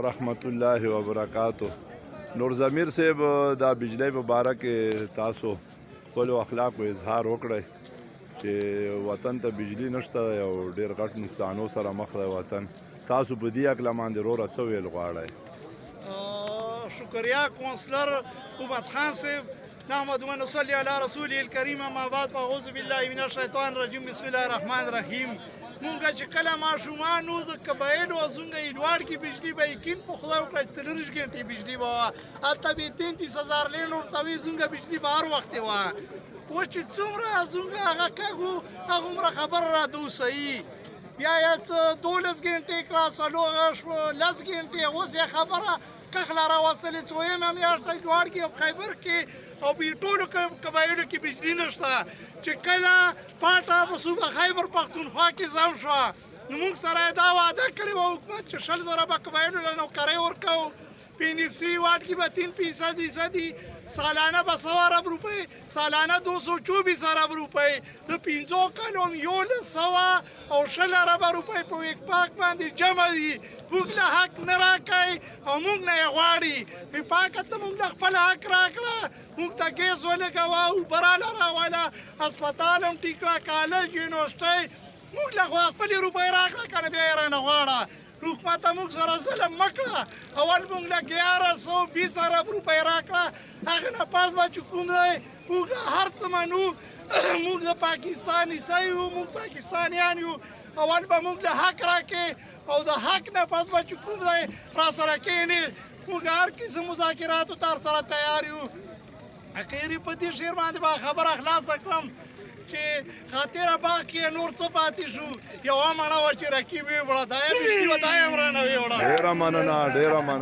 ورحمت الله وبرکاتو. نور ضمیر صاحب دا بجلی په باره کې تاسو خپلو اخلاقو اظهار وکړئ چې وطن ته بجلی نشته او ډېر غټ نقصانو سره مخ دی وطن. تاسو په دې هکله باندې وروره څه ویل غواړئ؟ شکریہ کونسلر حکومت خان صاحب. نحمد و نصلی علی رسوله الکریم. اما بعد فاعوذ بالله من الشیطان الرجیم. بسم الله الرحمن الرحیم. مونږ چې کله ماشومان وو د قبایلو زونږ ایډوار کې بجلی به یقین په خدای وکړه چې 40 ګنټې بجلی به وه. هلته به 33,000 لین ورته وي زونږ بجلی به هر وخت وه. اوس چې څومره زونږ هغه کږ وو هغومره خبره راته اوسوي. بیا یې څه 12 ګنټې کړه 10 ګنټې. اوس یې خبره کخله راوصلې چې ویمه میاشت ایډوار کې او خیبر کې او په ټولو قبایلو کې بجلی نشته. چې کله پاټه په صوبه خیبر پښتونخوا کې ځم شوه نو موږ سره یې دا وعده کړې وه حکومت چې 100,000 به قبایلو له نوکرۍ ورکوو. PNFC واټ کې به 3% سالانه به 100 ارب روپۍ، سالانه 224 ارب روپۍ، د 5 کالو 1100 او 20 ارب روپۍ په یک پاک باندې جمع دي. موږ له حق نه راکوي او موږ نه یې غواړي. پاکه ته موږ له خپل حق راکړه. موږ ته ګیس ولګوه، اوبه راله راوله، هسپتال هم ټیک کړه، کالج یونیورسټۍ. موږ له خپلې روپۍ راکړه که نه بیا یې رانه غواړه. حکومت موږ سره ظلم مه کړه. اول موږ له 1120 ارب روپۍ راکړه. هغې نه پاس به چې کوم دی موږ هر څه منو. موږ د پاکستان عیسی یو، موږ پاکستانیان یو. اول به موږ له حق راکې او د حق نه پاس به چې کوم دی را سره کښېنې. موږ هر قسم مذاکراتو ته سره تیار یو. اخري په دې شعر باندې به خبره خلاصه کړم چې خاطره باغ کې نور څه پاتې شو. یوه مڼه وه چې رقیب ویې وړه، دا یې بجلي وه، دا یې هم رانه ویې وړه. ډېره مننه، ډېره مننه.